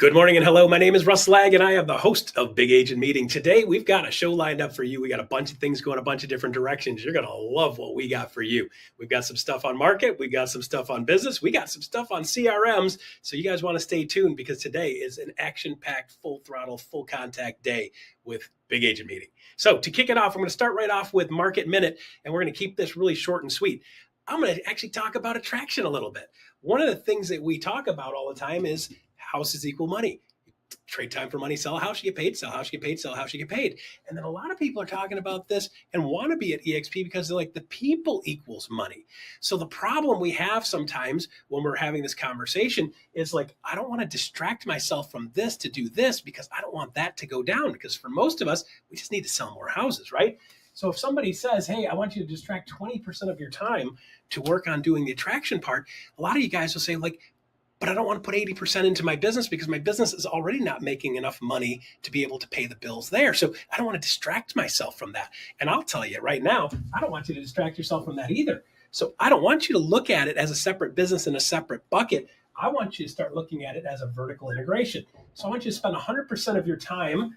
Good morning and hello. My name is Russ Lag and I am the host of Big Agent Meeting. Today, we've got a show lined up for you. We got a bunch of things going a bunch of different directions. You're going to love what we got for you. We've got some stuff on market. We've got some stuff on business. We got some stuff on CRMs. So you guys want to stay tuned because today is an action-packed, full throttle, full contact day with Big Agent Meeting. So to kick it off, I'm going to start right off with Market Minute, and we're going to keep this really short and sweet. I'm going to actually talk about attraction a little bit. One of the things that we talk about all the time is houses equal money. Trade time for money, sell a house, you get paid, sell a house, you get paid, sell a house, you get paid. And then a lot of people are talking about this and want to be at EXP because they're like, the people equals money. So the problem we have sometimes when we're having this conversation is like, I don't want to distract myself from this to do this because I don't want that to go down, because for most of us, we just need to sell more houses, right? So if somebody says, hey, I want you to distract 20% of your time to work on doing the attraction part, a lot of you guys will say like, but I don't want to put 80% into my business because my business is already not making enough money to be able to pay the bills there. So I don't want to distract myself from that. And I'll tell you right now, I don't want you to distract yourself from that either. So I don't want you to look at it as a separate business in a separate bucket. I want you to start looking at it as a vertical integration. So I want you to spend 100% of your time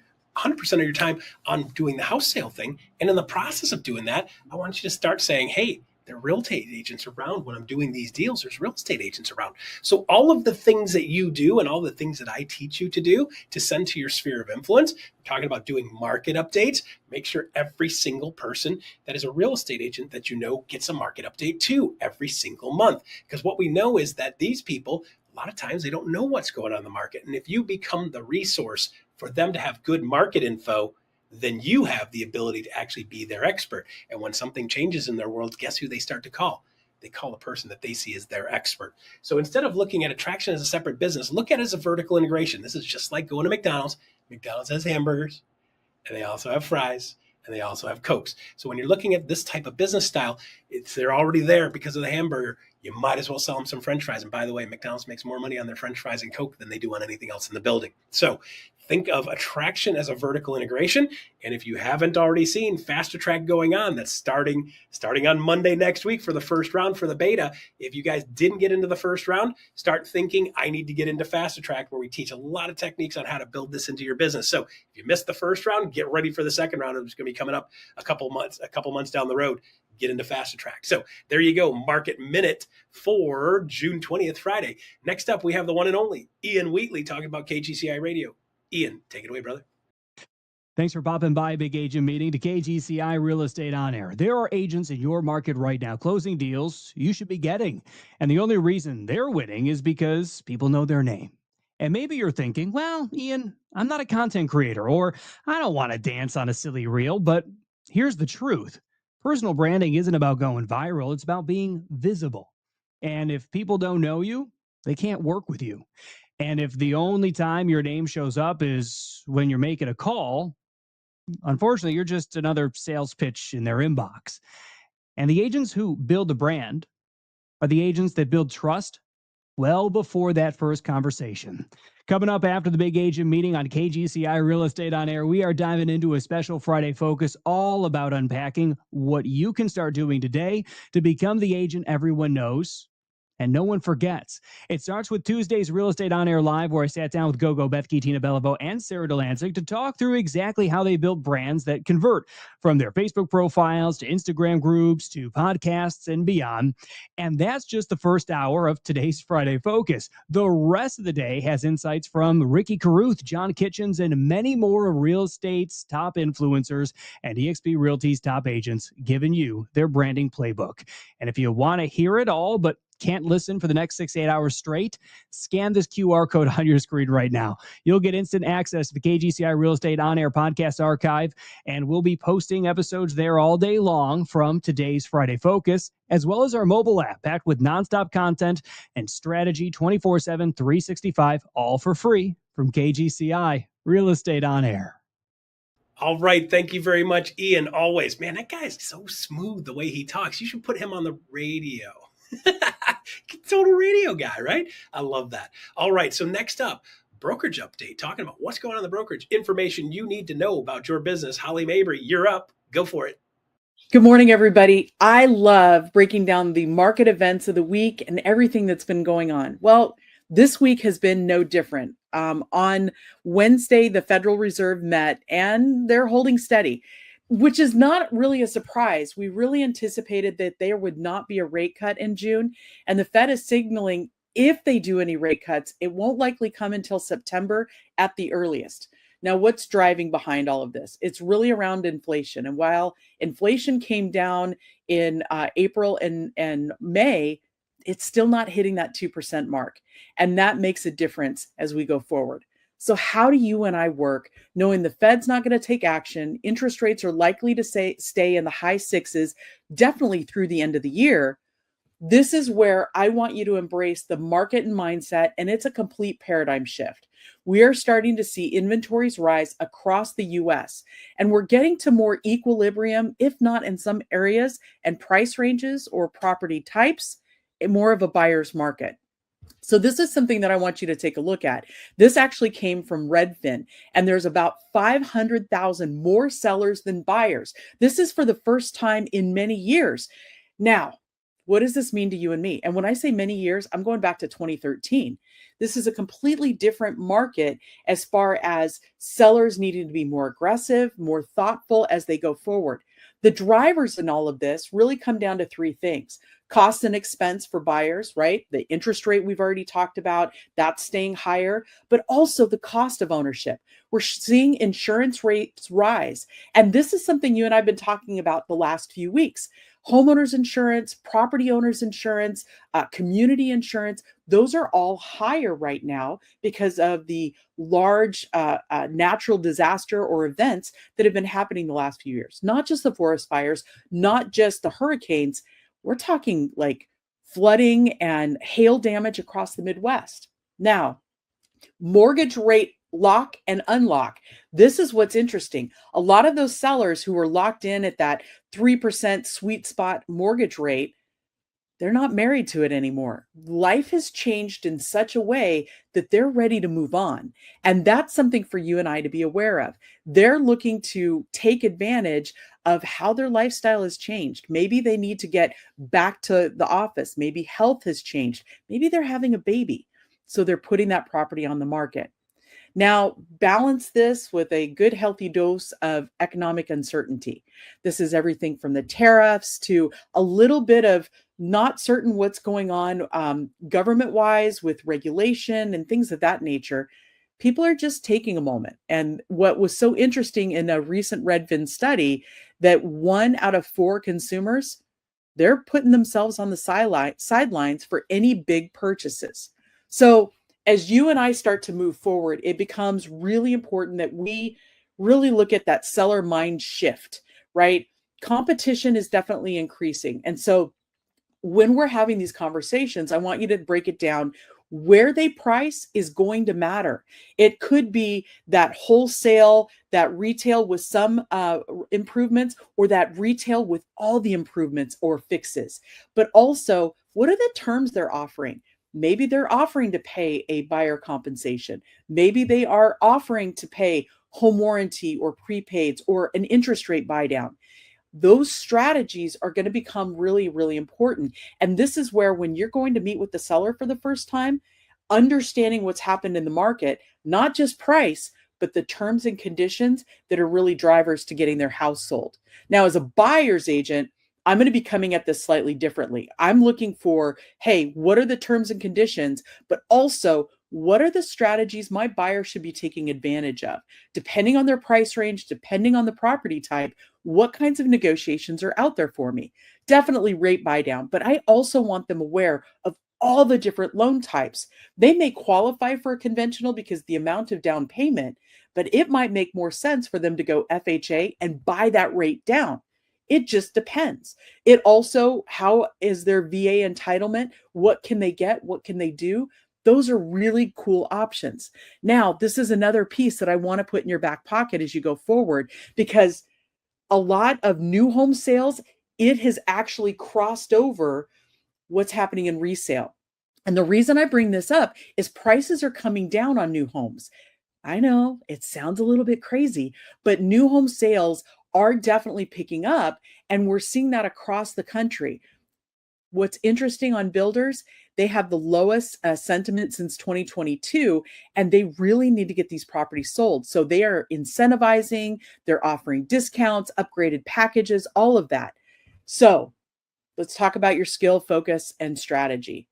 on doing the house sale thing. And in the process of doing that, I want you to start saying, hey, there are real estate agents around when I'm doing these deals. There's real estate agents around. So all of the things that you do and all the things that I teach you to do to send to your sphere of influence, we're talking about doing market updates. Make sure every single person that is a real estate agent that you know gets a market update too every single month. Because what we know is that these people, a lot of times they don't know what's going on in the market. And if you become the resource for them to have good market info, then you have the ability to actually be their expert. And when something changes in their world, guess who they start to call? They call the person that they see as their expert. So instead of looking at attraction as a separate business, look at it as a vertical integration. This is just like going to McDonald's. McDonald's has hamburgers, and they also have fries, and they also have Cokes. So when you're looking at this type of business style, they're already there because of the hamburger. You might as well sell them some French fries. And by the way, McDonald's makes more money on their French fries and Coke than they do on anything else in the building. So think of attraction as a vertical integration. And if you haven't already seen Faster Track going on, that's starting on Monday next week for the first round for the beta. If you guys didn't get into the first round, start thinking, I need to get into Faster Track, where we teach a lot of techniques on how to build this into your business. So if you missed the first round, get ready for the second round. It's going to be coming up a couple months down the road. Get into Faster Track. So there you go, Market Minute for June 20th, Friday. Next up, we have the one and only Ian Wheatley talking about KGCI Radio. Ian, take it away, brother. Thanks for popping by Big Agent Meeting to KGCI Real Estate On Air. There are agents in your market right now closing deals you should be getting. And the only reason they're winning is because people know their name. And maybe you're thinking, well, Ian, I'm not a content creator, or I don't want to dance on a silly reel. But here's the truth. Personal branding isn't about going viral. It's about being visible. And if people don't know you, they can't work with you. And if the only time your name shows up is when you're making a call, unfortunately, you're just another sales pitch in their inbox. And the agents who build a brand are the agents that build trust well before that first conversation. Coming up after the Big Agent Meeting on KGCI Real Estate On Air, we are diving into a special Friday focus all about unpacking what you can start doing today to become the agent everyone knows and no one forgets. It starts with Tuesday's Real Estate On Air Live, where I sat down with Gogo, Bethke, Tina Beliveau, and Sarah Delancic to talk through exactly how they build brands that convert from their Facebook profiles to Instagram groups to podcasts and beyond. And that's just the first hour of today's Friday Focus. The rest of the day has insights from Ricky Carruth, John Kitchens, and many more of real estate's top influencers and eXp Realty's top agents giving you their branding playbook. And if you want to hear it all, but can't listen for the next 6 to 8 hours straight, scan this QR code on your screen right now. You'll get instant access to the KGCI Real Estate On Air podcast archive, and we'll be posting episodes there all day long from today's Friday Focus, as well as our mobile app packed with nonstop content and strategy 24/7, 365, all for free from KGCI Real Estate On Air. All right. Thank you very much, Ian. Always. Man, that guy's so smooth the way he talks. You should put him on the radio. Total radio guy, right? I love that. All right. So next up, brokerage update, talking about what's going on in the brokerage, information you need to know about your business. Holly Mabry, you're up. Go for it. Good morning, everybody. I love breaking down the market events of the week and everything that's been going on. Well, This week has been no different. On Wednesday, the Federal Reserve met and they're holding steady, which is not really a surprise. We really anticipated that there would not be a rate cut in June, and the Fed is signaling if they do any rate cuts, it won't likely come until September at the earliest. Now, what's driving behind all of this? It's really around inflation. And while inflation came down in April and May, it's still not hitting that 2% mark. And that makes a difference as we go forward. So, how do you and I work knowing the Fed's not going to take action? Interest rates are likely to stay in the high sixes, definitely through the end of the year. This is where I want you to embrace the market and mindset, and it's a complete paradigm shift. We are starting to see inventories rise across the US, and we're getting to more equilibrium, if not in some areas, and price ranges or property types, more of a buyer's market. So this is something that I want you to take a look at. This actually came from Redfin, and there's about 500,000 more sellers than buyers. This is for the first time in many years. Now, what does this mean to you and me? And when I say many years, I'm going back to 2013. This is a completely different market as far as sellers needing to be more aggressive, more thoughtful as they go forward. The drivers in all of this really come down to three things. Cost and expense for buyers, right? The interest rate we've already talked about, that's staying higher, but also the cost of ownership. We're seeing insurance rates rise. And this is something you and I have been talking about the last few weeks. Homeowners insurance, property owners insurance, community insurance, those are all higher right now because of the large natural disaster or events that have been happening the last few years. Not just the forest fires, not just the hurricanes. We're talking like flooding and hail damage across the Midwest. Now, mortgage rate lock and unlock. This is what's interesting. A lot of those sellers who were locked in at that 3% sweet spot mortgage rate, they're not married to it anymore. Life has changed in such a way that they're ready to move on. And that's something for you and I to be aware of. They're looking to take advantage of how their lifestyle has changed. Maybe they need to get back to the office. Maybe health has changed. Maybe they're having a baby. So they're putting that property on the market. Now, balance this with a good, healthy dose of economic uncertainty. This is everything from the tariffs to a little bit of not certain what's going on government-wise with regulation and things of that nature. People are just taking a moment. And what was so interesting in a recent Redfin study, that 1 out of 4 consumers, they're putting themselves on the sidelines for any big purchases. So as you and I start to move forward, it becomes really important that we really look at that seller mind shift, right? Competition is definitely increasing. And so when we're having these conversations, I want you to break it down. Where they price is going to matter. It could be that wholesale, that retail with some improvements, or that retail with all the improvements or fixes. But also, what are the terms they're offering? Maybe they're offering to pay a buyer compensation. Maybe they are offering to pay home warranty or prepaids or an interest rate buy down. Those strategies are going to become really, really important. And this is where, when you're going to meet with the seller for the first time, understanding what's happened in the market, not just price, but the terms and conditions that are really drivers to getting their house sold. Now, as a buyer's agent, I'm going to be coming at this slightly differently. I'm looking for, hey, what are the terms and conditions, but also what are the strategies my buyer should be taking advantage of? Depending on their price range, depending on the property type, what kinds of negotiations are out there for me? Definitely rate buy down, but I also want them aware of all the different loan types. They may qualify for a conventional because the amount of down payment, but it might make more sense for them to go FHA and buy that rate down. It just depends. It also, how is their VA entitlement? What can they get? What can they do? Those are really cool options. Now, this is another piece that I want to put in your back pocket as you go forward, because a lot of new home sales, it has actually crossed over what's happening in resale. And the reason I bring this up is prices are coming down on new homes. I know it sounds a little bit crazy, but new home sales are definitely picking up, and we're seeing that across the country. What's interesting on builders, they have the lowest sentiment since 2022, and they really need to get these properties sold. So they are incentivizing, they're offering discounts, upgraded packages, all of that. So let's talk about your skill, focus, and strategy.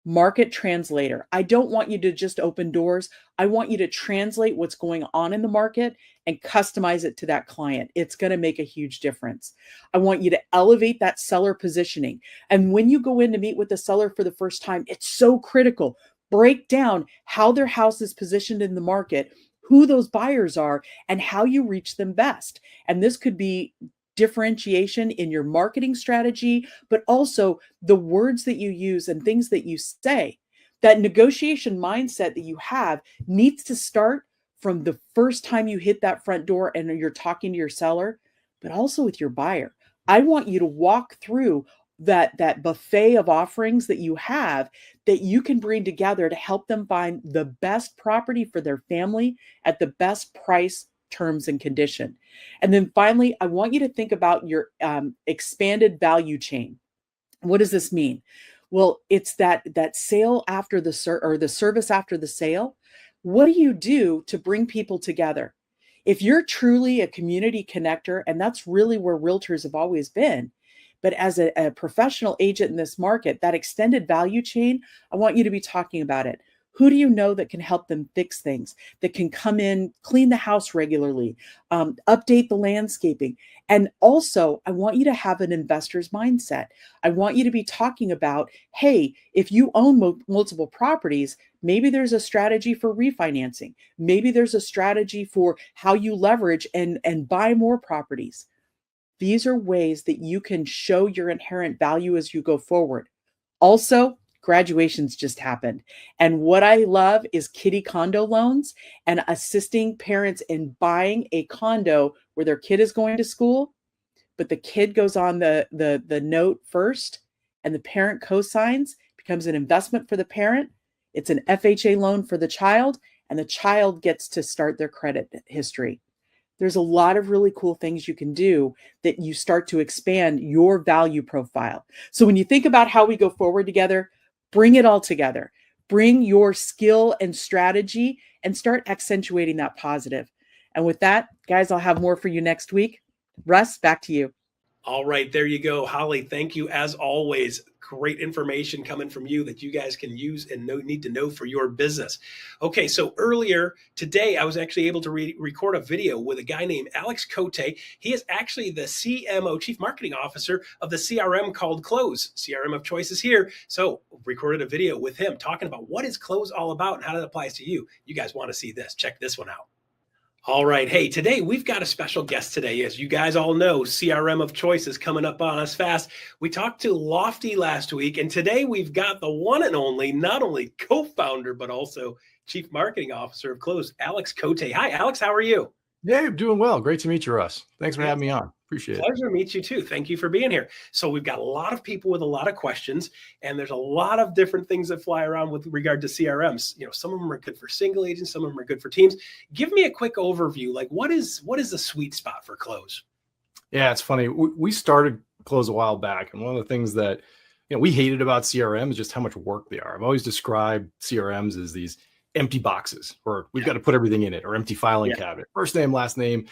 Market translator. I don't want you to just open doors. I want you to translate what's going on in the market and customize it to that client. It's going to make a huge difference. I want you to elevate that seller positioning. And when you go in to meet with the seller for the first time, it's so critical. Break down how their house is positioned in the market, who those buyers are, and how you reach them best. And this could be differentiation in your marketing strategy, but also the words that you use and things that you say. That negotiation mindset that you have needs to start from the first time you hit that front door and you're talking to your seller, but also with your buyer. I want you to walk through that buffet of offerings that you have that you can bring together to help them find the best property for their family at the best price, terms, and condition. And then finally, I want you to think about your expanded value chain. What does this mean? Well, it's that sale after the service after the sale. What do you do to bring people together? If you're truly a community connector, and that's really where realtors have always been, but as a professional agent in this market, that extended value chain, I want you to be talking about it. Who do you know that can help them fix things, that can come in, clean the house regularly, update the landscaping? And also, I want you to have an investor's mindset. I want you to be talking about, hey, if you own multiple properties, maybe there's a strategy for refinancing. Maybe there's a strategy for how you leverage and buy more properties. These are ways that you can show your inherent value as you go forward. Also, graduations just happened. And what I love is kiddie condo loans and assisting parents in buying a condo where their kid is going to school, but the kid goes on the note first and the parent co-signs, becomes an investment for the parent. It's an FHA loan for the child, and the child gets to start their credit history. There's a lot of really cool things you can do that you start to expand your value profile. So when you think about how we go forward together, bring it all together. Bring your skill and strategy and start accentuating that positive. And with that, guys, I'll have more for you next week. Russ, back to you. All right, there you go. Holly, thank you as always. Great information coming from you that you guys can use and need to know for your business. Okay, so earlier today, I was actually able to record a video with a guy named Alex Cote. He is actually the CMO, Chief Marketing Officer of the CRM called Close. CRM of choice is here. So recorded a video with him talking about what is Close all about and how that applies to you. You guys want to see this. Check this one out. All right. Hey, today we've got a special guest today. As you guys all know, CRM of choice is coming up on us fast. We talked to Lofty last week, and today we've got the one and only, not only co-founder, but also Chief Marketing Officer of Close, Alex Cote. Hi, Alex. How are you? Yeah, I'm doing well. Great to meet you, Russ. Thanks for having me on. Appreciate it. Pleasure to meet you too. Thank you for being here. So we've got a lot of people with a lot of questions, and there's a lot of different things that fly around with regard to CRMs. You know, some of them are good for single agents, some of them are good for teams. Give me a quick overview. Like, what is the sweet spot for Close? Yeah, it's funny. We started Close a while back, and one of the things that we hated about CRM is just how much work they are. I've always described CRMs as these empty boxes where we've got to put everything in it, or empty filing cabinet, first name, last name.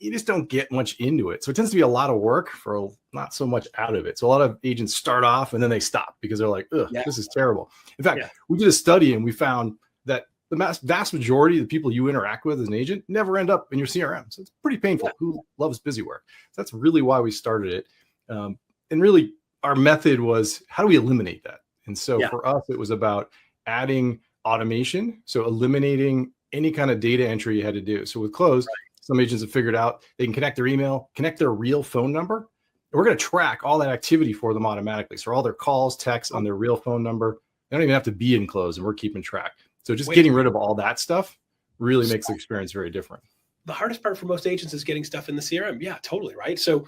You just don't get much into it. So it tends to be a lot of work for not so much out of it. So a lot of agents start off and then they stop because they're like, ugh, this is terrible. In fact, we did a study and we found that the vast majority of the people you interact with as an agent never end up in your CRM. So it's pretty painful. Who loves busy work? So that's really why we started it. And really our method was, how do we eliminate that? And so for us, it was about adding automation. So eliminating any kind of data entry you had to do. So with Close, some agents have figured out they can connect their email, connect their real phone number. And we're going to track all that activity for them automatically. So all their calls, texts on their real phone number, they don't even have to be in Close, and we're keeping track. So just getting rid of all that stuff really makes the experience very different. The hardest part for most agents is getting stuff in the CRM. Yeah, totally. Right. So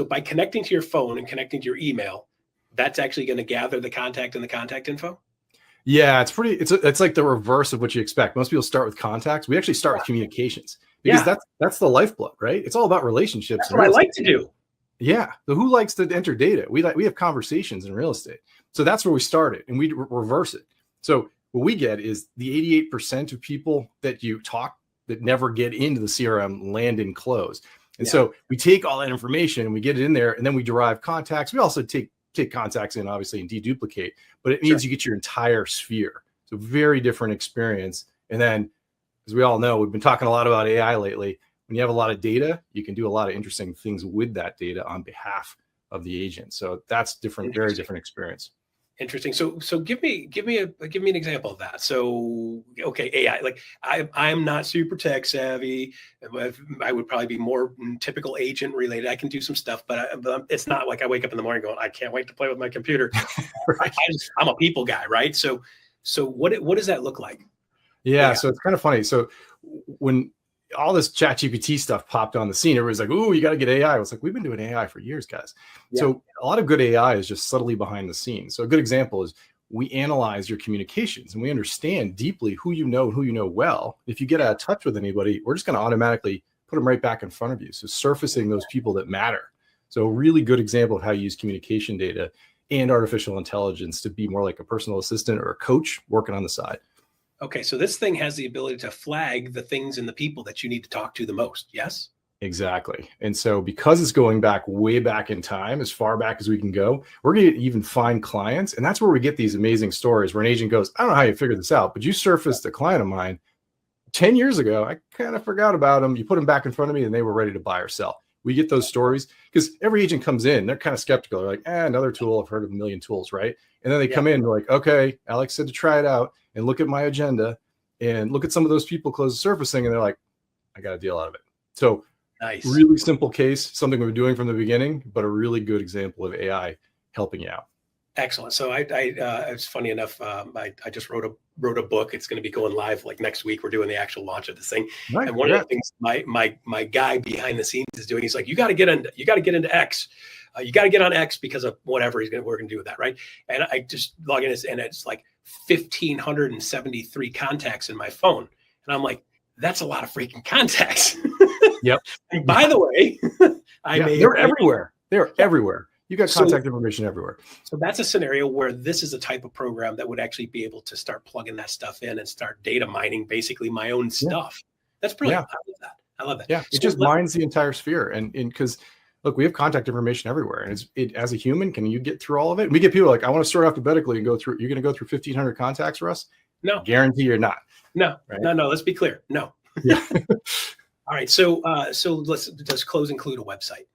by connecting to your phone and connecting to your email, that's actually going to gather the contact and the contact info. Yeah, it's like the reverse of what you expect. Most people start with contacts. We actually start with communications because that's the lifeblood, right? It's all about relationships. That's what I like to do. Yeah. So who likes to enter data? We have conversations in real estate. So that's where we started, and we reverse it. So what we get is the 88% of people that you talk that never get into the CRM land and close. And so we take all that information and we get it in there, and then we derive contacts. We also take contacts in, obviously, and deduplicate, but it means you get your entire sphere. So very different experience. And then, as we all know, we've been talking a lot about AI lately. When you have a lot of data, you can do a lot of interesting things with that data on behalf of the agent. So that's different, very different experience. Interesting. So give me an example of that. So, okay, AI, like I'm not super tech savvy. I would probably be more typical agent related. I can do some stuff, but it's not like I wake up in the morning going, I can't wait to play with my computer. Right. I'm a people guy, right? So what does that look like? Yeah. So it's kind of funny. So when all this ChatGPT stuff popped on the scene, everybody's like, "Ooh, you got to get AI." I was like, "We've been doing AI for years, guys." Yeah. So a lot of good AI is just subtly behind the scenes. So a good example is we analyze your communications and we understand deeply who you know well. If you get out of touch with anybody, we're just going to automatically put them right back in front of you. So surfacing those people that matter. So a really good example of how you use communication data and artificial intelligence to be more like a personal assistant or a coach working on the side. Okay, so this thing has the ability to flag the things and the people that you need to talk to the most. Yes? Exactly. And so because it's going back way back in time, as far back as we can go, we're going to even find clients. And that's where we get these amazing stories where an agent goes, "I don't know how you figured this out, but you surfaced a client of mine 10 years ago. I kind of forgot about them. You put them back in front of me and they were ready to buy or sell." We get those stories because every agent comes in, they're kind of skeptical. They're like, another tool. I've heard of a million tools, right? And then they come in, they're like, "Okay, Alex said to try it out and look at my agenda and look at some of those people close surfacing." And they're like, "I got a deal out of it." So nice. Really simple case, something we were doing from the beginning, but a really good example of AI helping you out. Excellent. So it's funny enough. I just wrote a book. It's going to be going live like next week. We're doing the actual launch of this thing. Right. And one of the things my guy behind the scenes is doing, he's like, you got to get into X. You got to get on X because of whatever we're going to do with that. Right. And I just log in and it's like 1,573 contacts in my phone. And I'm like, that's a lot of freaking contacts. Yep. And by the way, they're everywhere. They're everywhere. You got contact information everywhere. So that's a scenario where this is a type of program that would actually be able to start plugging that stuff in and start data mining basically my own stuff. That's brilliant. Yeah. I love that. Yeah. It just mines the entire sphere. And because look, we have contact information everywhere. And as a human, can you get through all of it? We get people like, "I want to start alphabetically and go through." You're going to go through 1,500 contacts, Russ? No. Guarantee you're not. No, right? No. Let's be clear. No. Yeah. All right. So does close include a website?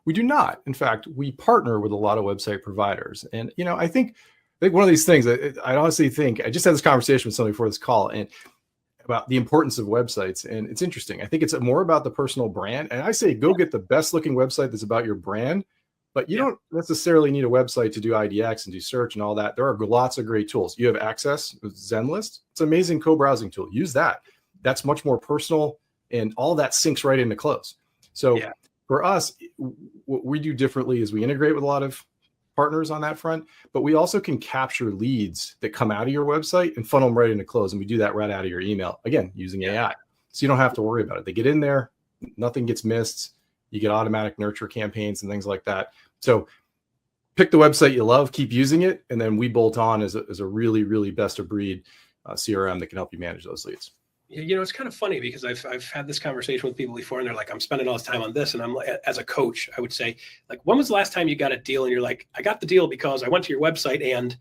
We do not. In fact, we partner with a lot of website providers. And, I think one of these things, I honestly think, I just had this conversation with somebody before this call and about the importance of websites. And it's interesting. I think it's more about the personal brand. And I say, go get the best looking website that's about your brand, but you don't necessarily need a website to do IDX and do search and all that. There are lots of great tools. You have Access with ZenList. It's an amazing co-browsing tool. Use that. That's much more personal and all that syncs right into close. So for us, what we do differently is we integrate with a lot of partners on that front, but we also can capture leads that come out of your website and funnel them right into close. And we do that right out of your email, again, using AI. So you don't have to worry about it. They get in there, nothing gets missed. You get automatic nurture campaigns and things like that. So pick the website you love, keep using it. And then we bolt on as a really, really best of breed CRM that can help you manage those leads. It's kind of funny because I've had this conversation with people before and they're like, "I'm spending all this time on this." And I'm like, as a coach, I would say, like, "When was the last time you got a deal?" And you're like, "I got the deal because I went to your website," and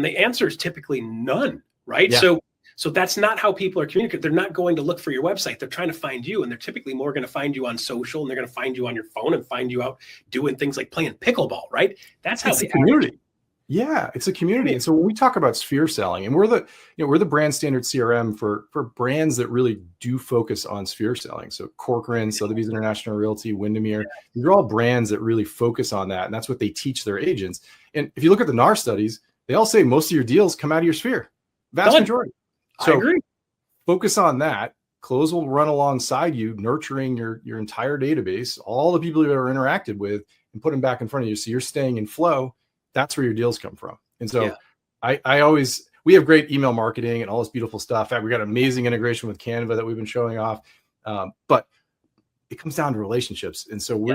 the answer is typically none. Right. Yeah. So that's not how people are communicating. They're not going to look for your website. They're trying to find you, and they're typically more going to find you on social, and they're going to find you on your phone and find you out doing things like playing pickleball. Right. That's how the community. Yeah, it's a community. And so when we talk about sphere selling, and we're the brand standard CRM for brands that really do focus on sphere selling. So Corcoran, Sotheby's International Realty, Windermere, these are all brands that really focus on that. And that's what they teach their agents. And if you look at the NAR studies, they all say most of your deals come out of your sphere, vast majority. So I agree. Focus on that. Close will run alongside you, nurturing your entire database, all the people you've ever interacted with, and put them back in front of you. So you're staying in flow. That's where your deals come from. And so we have great email marketing and all this beautiful stuff. In fact, we got amazing integration with Canva that we've been showing off. But it comes down to relationships. And so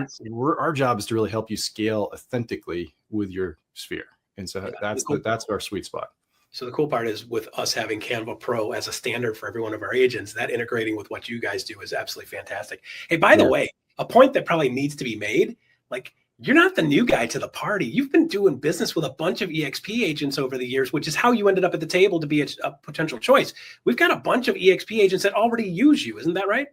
our job is to really help you scale authentically with your sphere. And so that's our sweet spot. So the cool part is with us having Canva Pro as a standard for every one of our agents, that integrating with what you guys do is absolutely fantastic. Hey, by the way, a point that probably needs to be made, like, you're not the new guy to the party. You've been doing business with a bunch of EXP agents over the years, which is how you ended up at the table to be a potential choice. We've got a bunch of EXP agents that already use you. Isn't that right?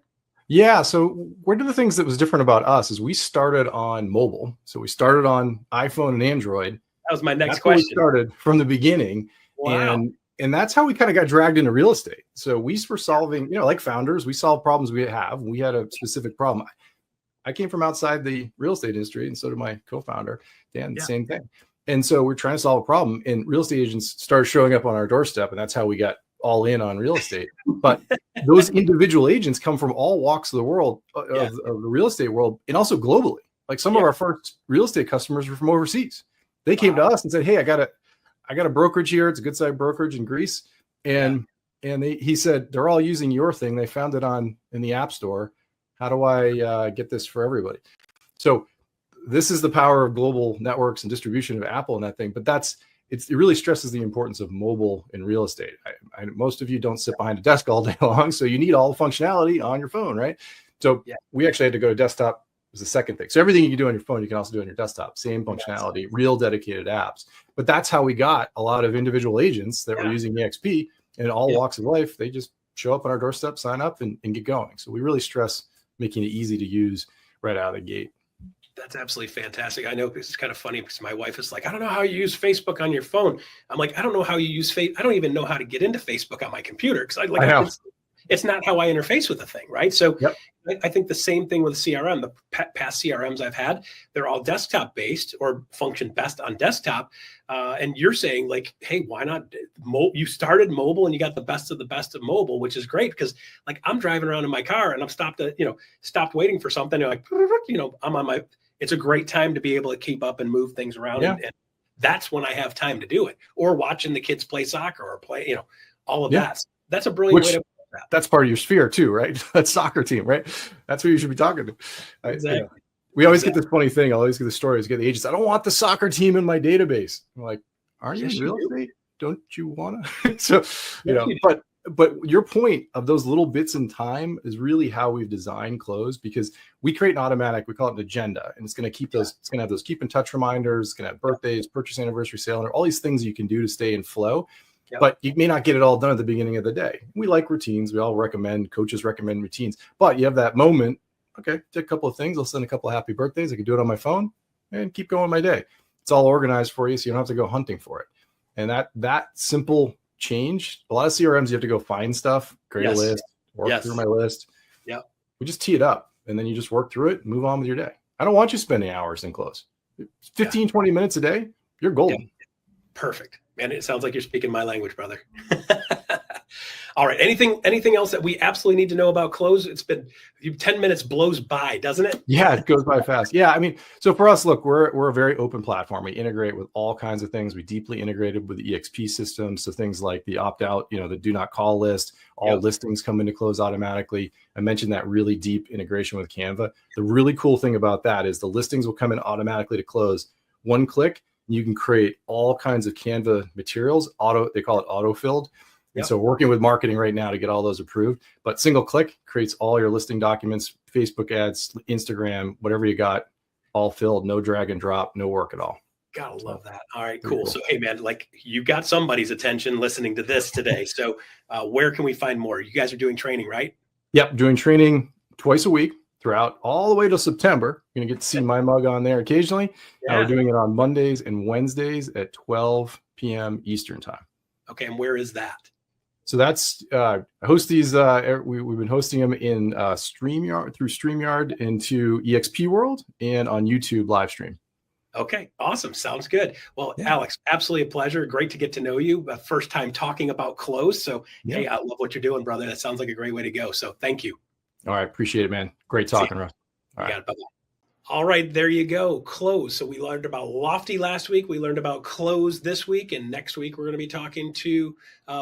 Yeah. So one of the things that was different about us is we started on mobile. So we started on iPhone and Android. That was my next question. We started from the beginning. Wow. And that's how we kind of got dragged into real estate. So we were solving, like founders, we solve problems we have. We had a specific problem. I came from outside the real estate industry, and so did my co-founder, Dan, same thing. And so we're trying to solve a problem, and real estate agents started showing up on our doorstep, and that's how we got all in on real estate. But those individual agents come from all walks of the world, of the real estate world, and also globally. Like some of our first real estate customers were from overseas. They came to us and said, "Hey, I got a brokerage here. It's a good sized brokerage in Greece." And he said, "They're all using your thing. They found it in the App Store. How do I get this for everybody?" So this is the power of global networks and distribution of Apple and that thing. But it really stresses the importance of mobile in real estate. Most of you don't sit behind a desk all day long, so you need all the functionality on your phone, right? So we actually had to go to desktop as the second thing. So everything you can do on your phone, you can also do on your desktop. Same functionality, real dedicated apps. But that's how we got a lot of individual agents that were using EXP in all walks of life. They just show up on our doorstep, sign up, and get going. So we really stress making it easy to use right out of the gate. That's absolutely fantastic. I know this is kind of funny because my wife is like, "I don't know how you use Facebook on your phone." I'm like, "I don't know how you use Facebook. I don't even know how to get into Facebook on my computer because it's not how I interface with the thing." Right. So I think the same thing with CRM. The past CRMs I've had, they're all desktop based or function best on desktop. And you're saying like, "Hey, why not?" You started mobile and you got the best of mobile, which is great because like I'm driving around in my car and I'm stopped waiting for something. And like, I'm on my. It's a great time to be able to keep up and move things around. And that's when I have time to do it, or watching the kids play soccer or play, all of that. That's a brilliant way to put that. That's part of your sphere too, right? That soccer team, right? That's who you should be talking to. Exactly. We always get this funny thing. I always get the stories, get the agents. "I don't want the soccer team in my database." I'm like, "Aren't you in real estate? Don't you want to?" So, but your point of those little bits in time is really how we've designed Close, because we create an automatic, we call it an agenda, and it's going to keep those, it's going to have those keep in touch reminders, it's going to have birthdays, purchase anniversary, sale, and all these things you can do to stay in flow. But you may not get it all done at the beginning of the day. We like routines. We all coaches recommend routines, but you have that moment. Okay, take a couple of things. I'll send a couple of happy birthdays. I can do it on my phone and keep going my day. It's all organized for you, so you don't have to go hunting for it. And that simple change. A lot of CRMs, you have to go find stuff, create a list, work through my list. We just tee it up, and then you just work through it and move on with your day. I don't want you spending hours in Close. 15, 20 minutes a day, you're golden. Perfect. Man, it sounds like you're speaking my language, brother. All right. Anything else that we absolutely need to know about Close? It's been 10 minutes blows by, doesn't it? Yeah, it goes by fast. Yeah. I mean, so for us, look, we're a very open platform. We integrate with all kinds of things. We deeply integrated with the EXP system. So things like the opt-out, the do not call list, all listings come into Close automatically. I mentioned that really deep integration with Canva. The really cool thing about that is the listings will come in automatically to Close. One click, you can create all kinds of Canva materials. They call it auto-filled. And so working with marketing right now to get all those approved, but single click creates all your listing documents, Facebook ads, Instagram, whatever you got, all filled, no drag and drop, no work at all. Gotta love that. All right, cool. So, hey man, like you got somebody's attention listening to this today. So where can we find more? You guys are doing training, right? Yep. Doing training twice a week throughout all the way till September. You're going to get to see my mug on there occasionally. We're doing it on Mondays and Wednesdays at 12 p.m. Eastern time. Okay. And where is that? So that's I host these. We've been hosting them in StreamYard into EXP World and on YouTube live stream. Okay, awesome. Sounds good. Well, Alex, absolutely a pleasure. Great to get to know you. First time talking about Close. So hey, I love what you're doing, brother. That sounds like a great way to go. So thank you. All right, appreciate it, man. Great talking, Russ. All right, bye-bye. All right, there you go. Close. So we learned about Lofty last week. We learned about Close this week. And next week, we're going to be talking to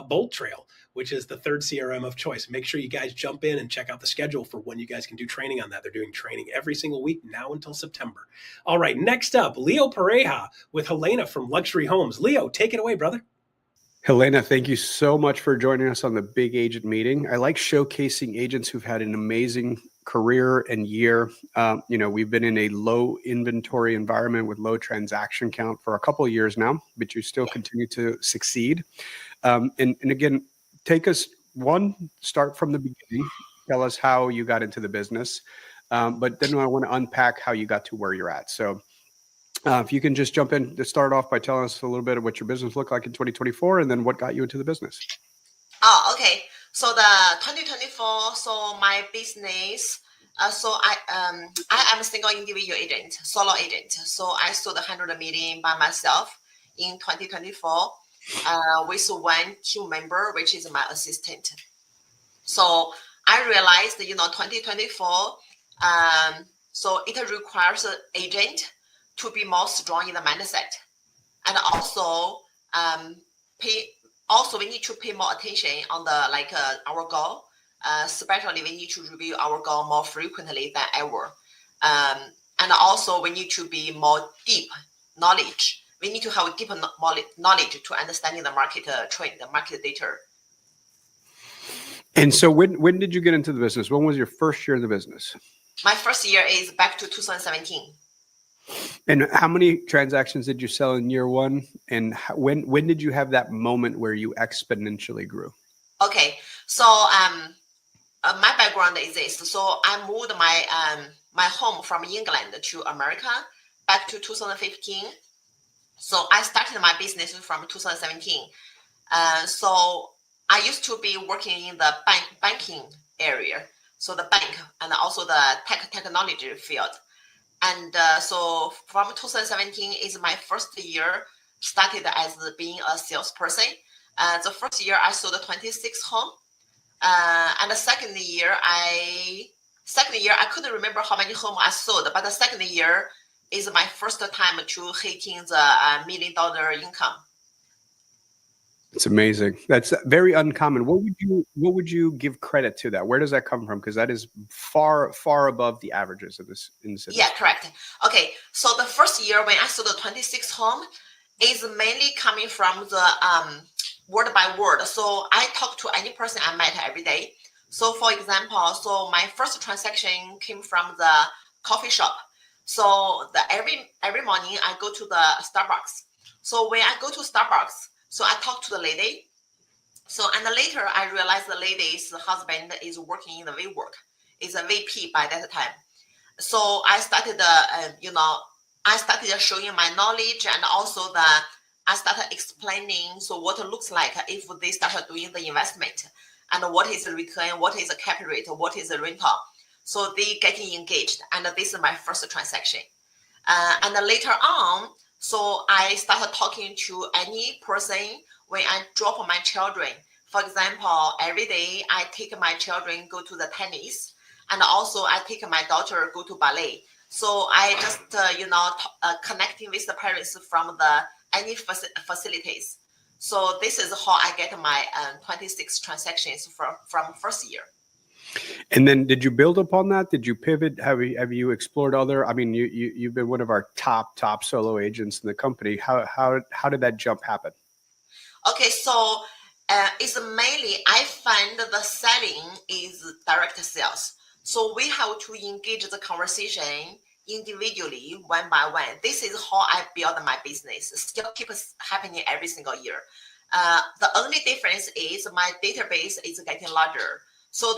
Bolt Trail, which is the third CRM of choice. Make sure you guys jump in and check out the schedule for when you guys can do training on that. They're doing training every single week now until September. All right, next up, Leo Pareja with Helena from Luxury Homes. Leo, take it away, brother. Helena, thank you so much for joining us on the Big Agent Meeting. I like showcasing agents who've had an amazing career and year. We've been in a low inventory environment with low transaction count for a couple of years now, but you still continue to succeed. And again, start from the beginning. Tell us how you got into the business. But then I want to unpack how you got to where you're at. So if you can just jump in to start off by telling us a little bit of what your business looked like in 2024 and then what got you into the business. Oh, okay. So the 2024, so my business, I am a single individual agent, solo agent. So I sold 100 million by myself in 2024 with one team member, which is my assistant. So I realized, 2024, so it requires an agent to be more strong in the mindset, and also we need to pay more attention on our goal. Especially we need to review our goal more frequently than ever, and also we need to be more deep knowledge. We need to have a deeper knowledge to understanding the market trend, the market data. And so when did you get into the business? When was your first year in the business? My first year is back to 2017. And how many transactions did you sell in year one? And when did you have that moment where you exponentially grew? Okay, so my background is this. So I moved my home from England to America back to 2015. So I started my business from 2017. So I used to be working in the banking area, so the bank and also the technology field. And so from 2017 is my first year, started as being a salesperson. The first year I sold 26 homes. And the second year I couldn't remember how many homes I sold, but the second year is my first time to hitting the $1 million income. It's amazing. That's very uncommon. What would you give credit to that? Where does that come from? Because that is far, far above the averages of this in this industry. Yeah, correct. Okay, so the first year when I sold the 26 home is mainly coming from the word by word. So I talk to any person I met every day. So for example, so my first transaction came from the coffee shop. So every morning I go to the Starbucks. So when I go to Starbucks, so I talked to the lady. So and later I realized the lady's husband is working in the WeWork, is a VP by that time. So I started, I started showing my knowledge, and also I started explaining so what it looks like if they started doing the investment, and what is the return, what is the cap rate, what is the rental. So they getting engaged, and this is my first transaction. And later on, so I started talking to any person when I drop my children. For example, every day I take my children go to the tennis, and also I take my daughter go to ballet. So I just connecting with the parents from any facilities. So this is how I get my 26 transactions from first year. And then did you build upon that? Did you pivot? Have you explored other? I mean, you've been one of our top solo agents in the company. How did that jump happen? Okay, so it's mainly I find the selling is direct sales. So we have to engage the conversation individually, one by one. This is how I build my business. Still keeps happening every single year. The only difference is my database is getting larger. So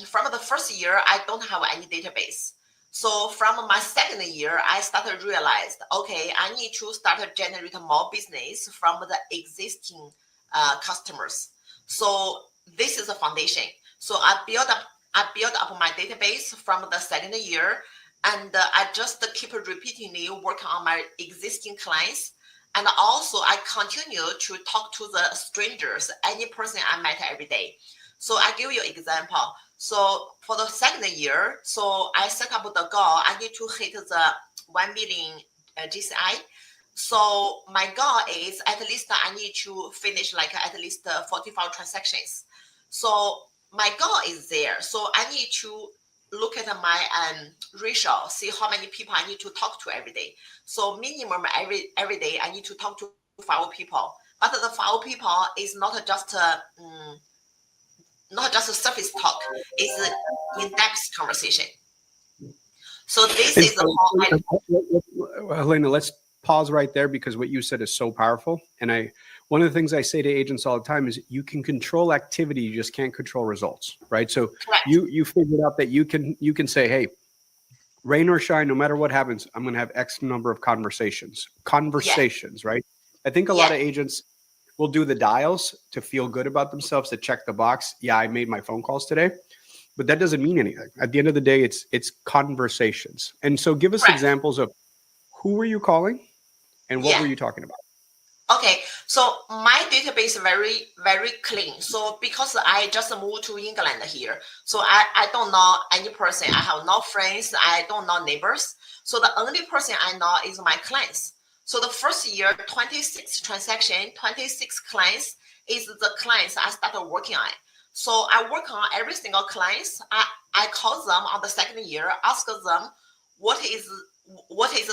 from the first year, I don't have any database. So from my second year, I started realize, okay, I need to start generating more business from the existing customers. So this is a foundation. So I build up my database from the second year, and I just keep repeatedly working on my existing clients. And also I continue to talk to the strangers, any person I met every day. So I give you example. So for the second year, so I set up the goal. I need to hit the 1 million GCI. So my goal is at least I need to finish like at least 45 transactions. So my goal is there. So I need to look at my ratio, see how many people I need to talk to every day. So minimum every day I need to talk to 5 people. But the 5 people is not just a surface talk. It's an in-depth conversation. So this And is the whole. Helena, let's pause right there because what you said is so powerful. And one of the things I say to agents all the time is you can control activity, you just can't control results, right? So Correct. you figured out that you can say, hey, rain or shine, no matter what happens, I'm going to have X number of conversations, right? I think a lot of agents will do the dials to feel good about themselves, to check the box. Yeah, I made my phone calls today. But that doesn't mean anything. At the end of the day, it's conversations. And so give us examples of who were you calling and what were you talking about? Okay, so my database is very, very clean. So because I just moved to England here, so I don't know any person. I have no friends. I don't know neighbors. So the only person I know is my clients. So the first year, 26 transaction, 26 clients is the clients I started working on. So I work on every single clients. I call them on the second year, ask them what is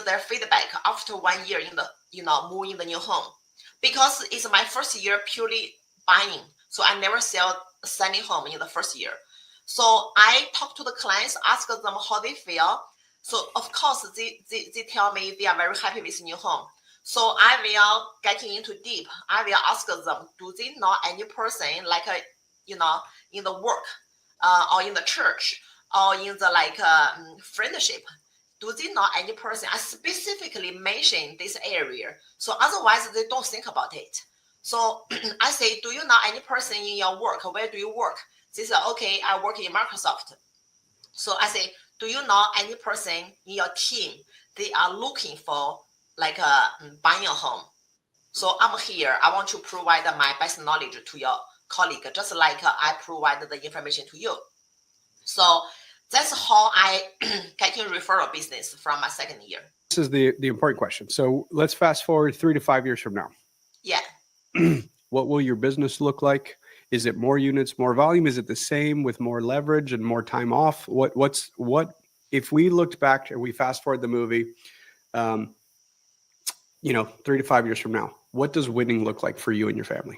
their feedback after 1 year in the moving the new home, because it's my first year purely buying. So I never selling home in the first year. So I talk to the clients, ask them how they feel. So of course they tell me they are very happy with new home. So I will getting into deep. I will ask them, do they know any person like in the work or in the church or in the friendship? Do they know any person? I specifically mention this area. So otherwise they don't think about it. So I say, do you know any person in your work? Where do you work? They say, okay, I work in Microsoft. So I say, do you know any person in your team? They are looking for buying a home. So I'm here. I want to provide my best knowledge to your colleague, just like I provided the information to you. So that's how I get in referral business from my second year. This is the important question. So let's fast forward 3 to 5 years from now. Yeah. What will your business look like? Is it more units, more volume? Is it the same with more leverage and more time off? What if we looked back and we fast forward the movie, 3 to 5 years from now, what does winning look like for you and your family?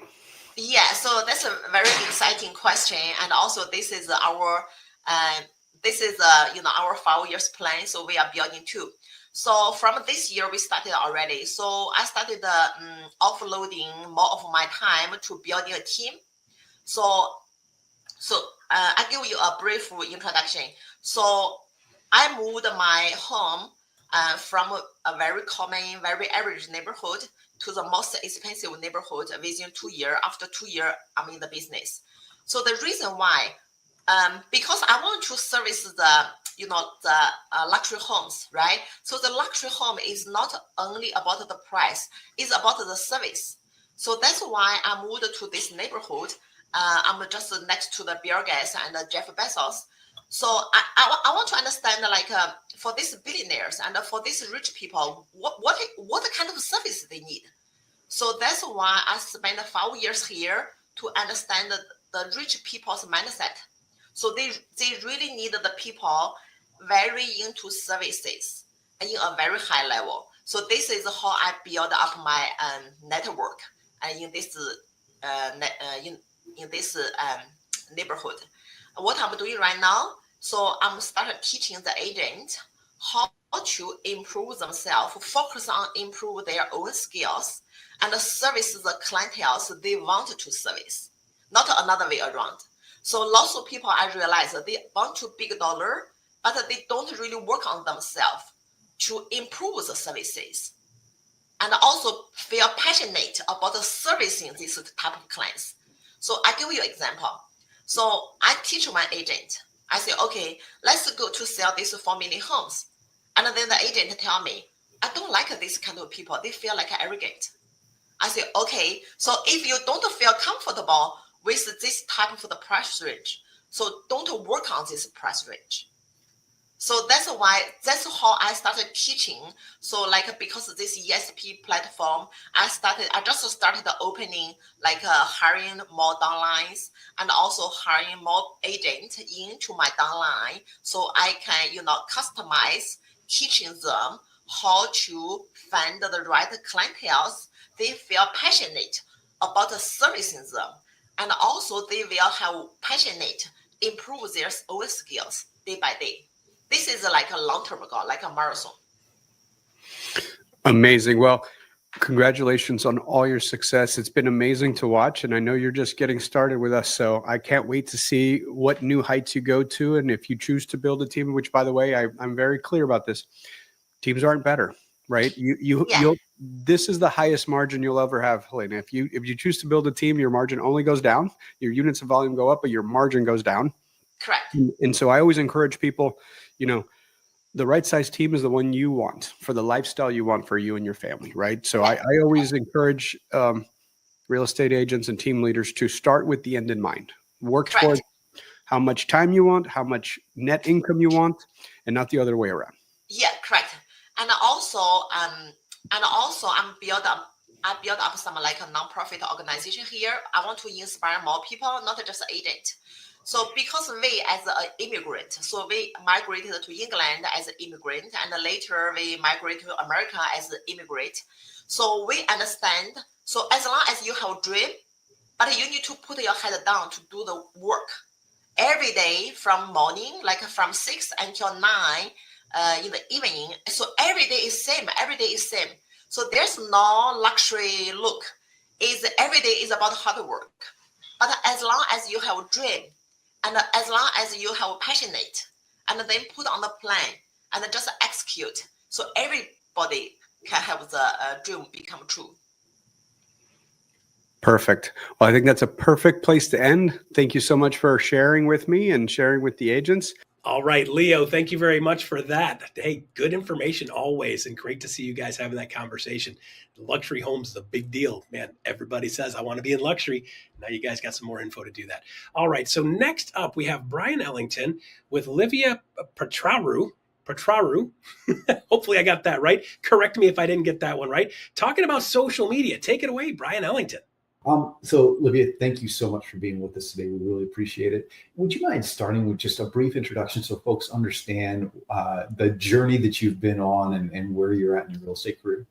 Yeah, so that's a very exciting question. And also this is our our 5 years plan. So we are building too. So from this year, we started already. So I started offloading more of my time to building a team. So I give you a brief introduction. So I moved my home from a very common, very average neighborhood to the most expensive neighborhood within 2 years. After 2 years, I'm in the business. So the reason why, because I want to service the luxury homes, right? So the luxury home is not only about the price, it's about the service. So that's why I moved to this neighborhood. I'm just next to the Bill Gates and Jeff Bezos. So I want to understand, for these billionaires and for these rich people, what kind of service they need. So that's why I spent 5 years here to understand the rich people's mindset. So they really need the people very into services in a very high level. So this is how I build up my network in this neighborhood. What I'm doing right now, so I'm started teaching the agent how to improve themselves, focus on improve their own skills, and service the clientele they want to service, not another way around. So lots of people, I realize that they want to big dollar, but they don't really work on themselves to improve the services and also feel passionate about servicing this type of clients. So I give you an example. So I teach my agent. I say, okay, let's go to sell these 4 million homes. And then the agent tell me, I don't like this kind of people. They feel like arrogant. I say, okay, so if you don't feel comfortable with this type of the price range. So don't work on this price range. So that's how I started teaching. So like, because this ESP platform, I just started opening, like hiring more downlines and also hiring more agents into my downline. So I can, customize teaching them how to find the right clientele. They feel passionate about servicing them. And also they will have passionate, improve their own skills day by day. This is like a long-term goal, like a marathon. Amazing. Well, congratulations on all your success. It's been amazing to watch, and I know you're just getting started with us, so I can't wait to see what new heights you go to. And if you choose to build a team, which, by the way, I'm very clear about this, teams aren't better, right? This is the highest margin you'll ever have, Helena. If you choose to build a team, your margin only goes down. Your units of volume go up, but your margin goes down. Correct. And so I always encourage people, the right size team is the one you want for the lifestyle you want for you and your family, right? So I always encourage real estate agents and team leaders to start with the end in mind. Work towards how much time you want, how much net income you want, and not the other way around. Yeah, correct. And also I build up some like a nonprofit organization here. I want to inspire more people, not just agents. So because we as an immigrant, so we migrated to England as an immigrant, and later we migrated to America as an immigrant. So we understand, so as long as you have a dream, but you need to put your head down to do the work every day from morning, like from 6 until 9 in the evening. So every day is same. So there's no luxury look. Every day is about hard work. But as long as you have a dream, and as long as you have passionate, and then put on the plan and just execute, so everybody can have the dream become true. Perfect. Well, I think that's a perfect place to end. Thank you so much for sharing with me and sharing with the agents. All right, Leo, thank you very much for that. Hey, good information always, and great to see you guys having that conversation. Luxury homes is a big deal, man. Everybody says, I want to be in luxury. Now you guys got some more info to do that. All right, so next up, we have Brian Ellington with Livia Petraru. Hopefully I got that right. Correct me if I didn't get that one right. Talking about social media. Take it away, Brian Ellington. So Livia, thank you so much for being with us today. We really appreciate it. Would you mind starting with just a brief introduction so folks understand the journey that you've been on and where you're at in your real estate career?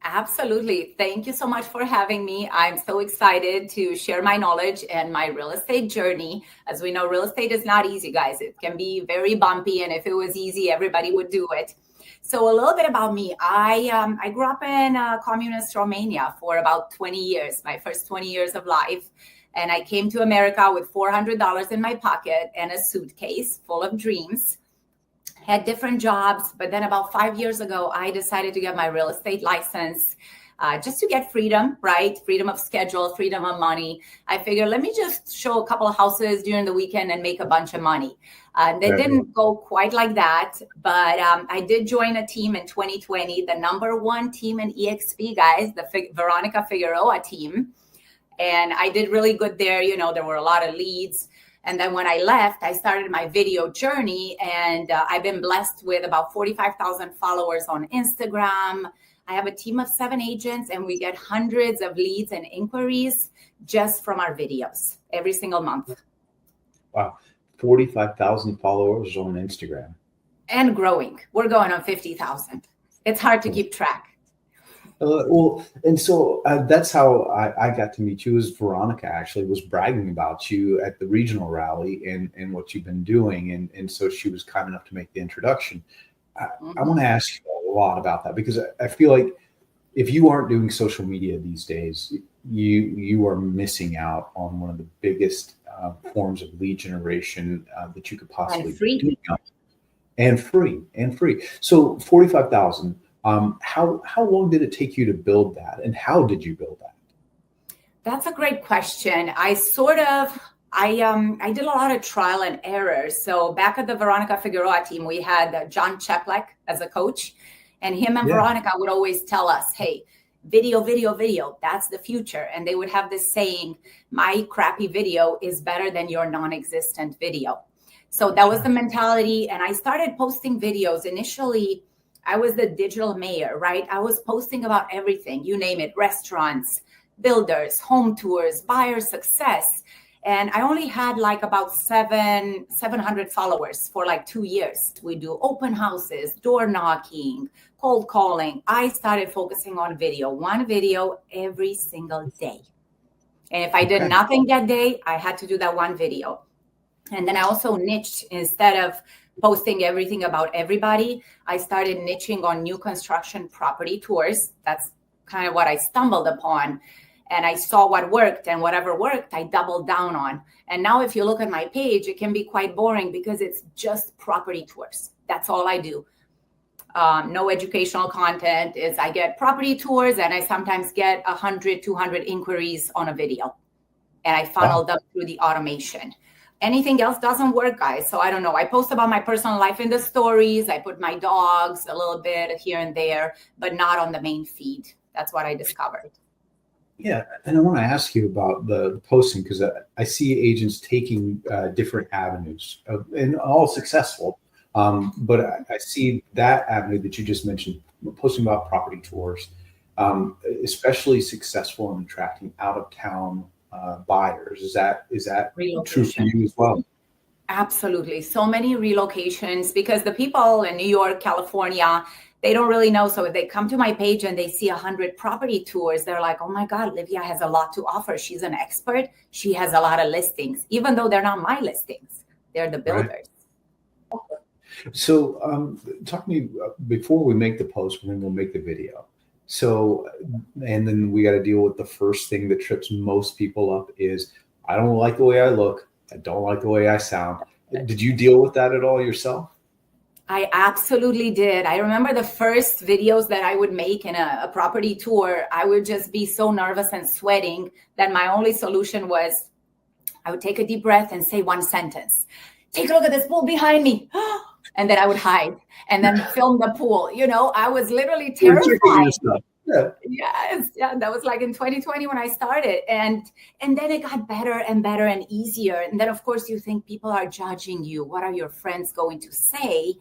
Absolutely. Thank you so much for having me. I'm so excited to share my knowledge and my real estate journey. As we know, real estate is not easy, guys. It can be very bumpy, and if it was easy, everybody would do it. So a little bit about me. I grew up in communist Romania for about 20 years, my first 20 years of life. And I came to America with $400 in my pocket and a suitcase full of dreams. Had different jobs, but then about 5 years ago, I decided to get my real estate license just to get freedom, right? Freedom of schedule, freedom of money. I figured, let me just show a couple of houses during the weekend and make a bunch of money. They didn't go quite like that, but I did join a team in 2020, the #1 team in EXP, guys, the Veronica Figueroa team. And I did really good there. There were a lot of leads. And then when I left, I started my video journey, and I've been blessed with about 45,000 followers on Instagram. I have a team of 7 agents, and we get hundreds of leads and inquiries just from our videos every single month. Wow. 45,000 followers on Instagram. And growing. We're going on 50,000. It's hard to keep track. And so that's how I got to meet you. As Veronica actually was bragging about you at the regional rally and what you've been doing. And so she was kind enough to make the introduction. I want to ask you a lot about that, because I feel like if you aren't doing social media these days, you are missing out on one of the biggest forms of lead generation that you could possibly do. And free. So 45,000. How long did it take you to build that, and how did you build that? That's a great question. I did a lot of trial and error. So back at the Veronica Figueroa team, we had John Cheplek as a coach, and him and Veronica would always tell us, hey, video, video, video. That's the future. And they would have this saying, my crappy video is better than your non-existent video. So that was the mentality. And I started posting videos. Initially, I was the digital mayor, right? I was posting about everything, you name it, restaurants, builders, home tours, buyer success. And I only had like about 700 followers for like 2 years. We do open houses, door knocking, cold calling. I started focusing on video, one video every single day. And if I did nothing that day, I had to do that one video. And then I also niched. Instead of posting everything about everybody, I started niching on new construction property tours. That's kind of what I stumbled upon. And I saw what worked, and whatever worked, I doubled down on. And now if you look at my page, it can be quite boring because it's just property tours. That's all I do. No educational content. Is I get property tours, and I sometimes get 100, 200 inquiries on a video. And I funnel them through the automation. Anything else doesn't work, guys. So I don't know. I post about my personal life in the stories. I put my dogs a little bit here and there, but not on the main feed. That's what I discovered. Yeah, and I want to ask you about the posting, because I see agents taking different avenues, and all successful. But I see that avenue that you just mentioned, posting about property tours, especially successful in attracting out of town buyers. Is that true for you as well? Absolutely. So many relocations, because the people in New York, California, they don't really know. So if they come to my page and they see 100 property tours, they're like, oh my God, Livia has a lot to offer. She's an expert. She has a lot of listings, even though they're not my listings. They're the builders. Right. So talk to me, before we make the post, we're going to go make the video. So, and then we got to deal with the first thing that trips most people up is, I don't like the way I look. I don't like the way I sound. Did you deal with that at all yourself? I absolutely did. I remember the first videos that I would make in a property tour. I would just be so nervous and sweating that my only solution was I would take a deep breath and say one sentence. Take a look at this pool behind me. And then I would hide and then film the pool. You know, I was literally terrified. Yes. Yeah. That was like in 2020 when I started. And then it got better and better and easier. And then, of course, you think people are judging you. What are your friends going to say?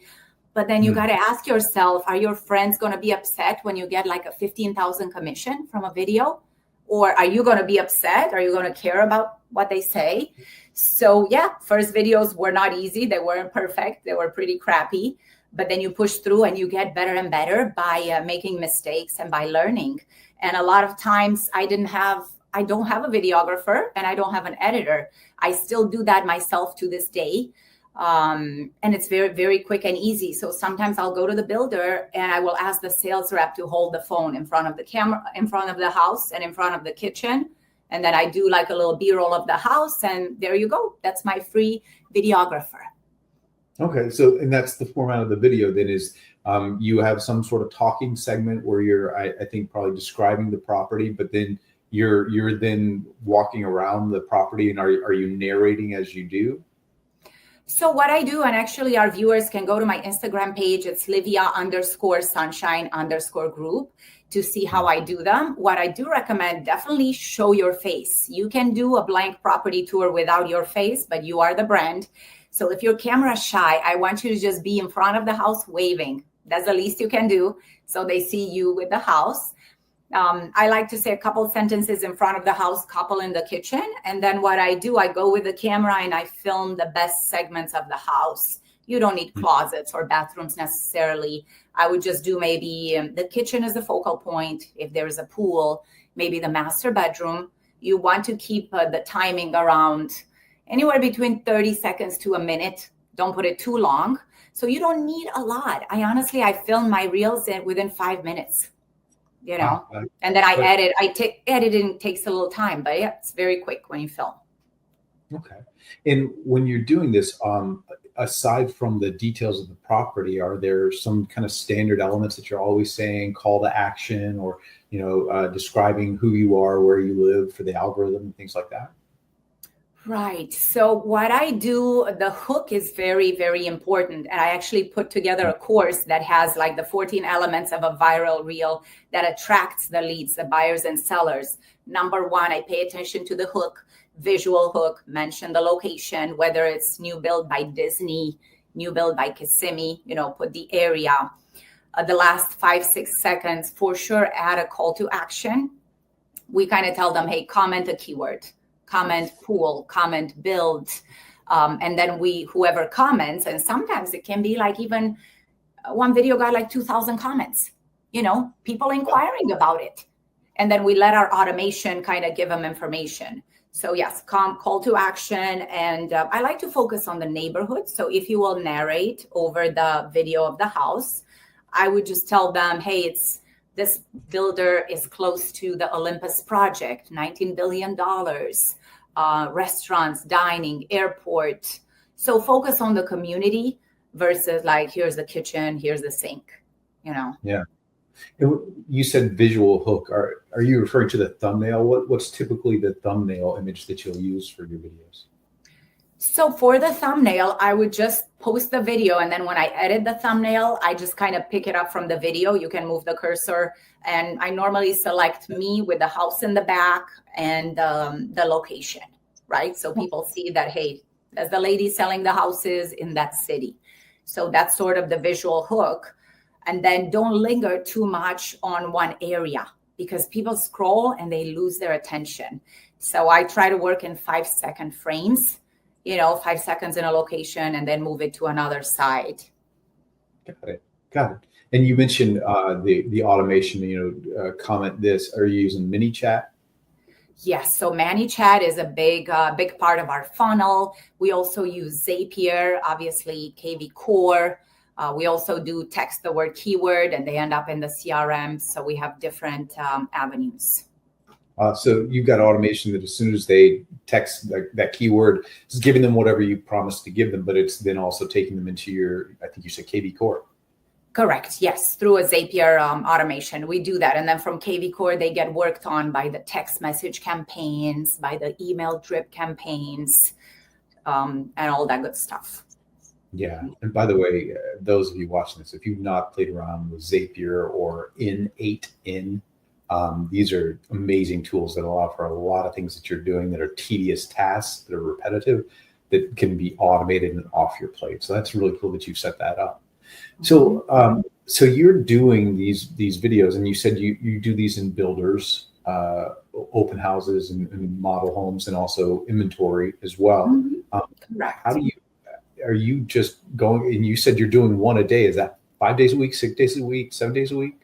But then you got to ask yourself, are your friends going to be upset when you get like a 15,000 commission from a video? Or are you going to be upset? Are you going to care about what they say? So yeah, first videos were not easy. They weren't perfect. They were pretty crappy. But then you push through and you get better and better by making mistakes and by learning. And a lot of times I don't have a videographer and I don't have an editor. I still do that myself to this day. And it's very, very quick and easy. So sometimes I'll go to the builder and I will ask the sales rep to hold the phone in front of the camera, in front of the house and in front of the kitchen. And then I do like a little B-roll of the house, and there you go. That's my free videographer. Okay. So, and that's the format of the video then is you have some sort of talking segment where you're, I think, probably describing the property, but then you're then walking around the property, and are you narrating as you do? So what I do, and actually our viewers can go to my Instagram page, it's Livia_sunshine_group to see how I do them. What I do recommend, definitely show your face. You can do a blank property tour without your face, but you are the brand. So if you're camera shy, I want you to just be in front of the house waving. That's the least you can do. So they see you with the house. I like to say a couple sentences in front of the house, couple in the kitchen. And then what I do, I go with the camera and I film the best segments of the house. You don't need closets or bathrooms necessarily. I would just do maybe the kitchen is the focal point. If there is a pool, maybe the master bedroom. You want to keep the timing around anywhere between 30 seconds to a minute. Don't put it too long. So you don't need a lot. I film my reels within 5 minutes. You know, and then I edit. Editing takes a little time, but yeah, it's very quick when you film. Okay. And when you're doing this, aside from the details of the property, are there some kind of standard elements that you're always saying, call to action, or, describing who you are, where you live for the algorithm and things like that? Right. So what I do, the hook is very, very important. And I actually put together a course that has like the 14 elements of a viral reel that attracts the leads, the buyers and sellers. Number one, I pay attention to the hook, visual hook, mention the location, whether it's new build by Disney, new build by Kissimmee, put the area. The last 5-6 seconds, for sure, add a call to action. We kind of tell them, hey, comment a keyword. Comment pool, comment build, and then whoever comments, and sometimes it can be like even one video got like 2,000 comments, people inquiring about it. And then we let our automation kind of give them information. So yes, call to action. And I like to focus on the neighborhood. So if you will narrate over the video of the house, I would just tell them, hey, this builder is close to the Olympus project, $19 billion. Restaurants, dining, airport. So focus on the community versus like, here's the kitchen, here's the sink, Yeah. You said visual hook. Are you referring to the thumbnail? What's typically the thumbnail image that you'll use for your videos? So for the thumbnail, I would just post the video. And then when I edit the thumbnail, I just kind of pick it up from the video. You can move the cursor. And I normally select me with the house in the back and the location, right? So people see that, hey, there's the lady selling the houses in that city. So that's sort of the visual hook. And then don't linger too much on one area because people scroll and they lose their attention. So I try to work in 5-second frames. 5 seconds in a location and then move it to another side. Got it. And you mentioned the automation, comment this. Are you using ManyChat? Yes. So ManyChat is a big part of our funnel. We also use Zapier, obviously KV Core. We also do text the word keyword and they end up in the CRM. So we have different avenues. So you've got automation that as soon as they text that keyword, it's giving them whatever you promised to give them, but it's then also taking them into your, I think you said KV Core. Correct. Yes. Through a Zapier automation, we do that. And then from KV Core, they get worked on by the text message campaigns, by the email drip campaigns, and all that good stuff. Yeah. And by the way, those of you watching this, if you've not played around with Zapier or N8N, these are amazing tools that allow for a lot of things that you're doing that are tedious tasks, that are repetitive, that can be automated and off your plate. So that's really cool that you've set that up. So, so you're doing these videos, and you said you do these in builders, open houses, and model homes, and also inventory as well. Correct. Are you just going? And you said you're doing one a day. Is that 5 days a week, 6 days a week, 7 days a week?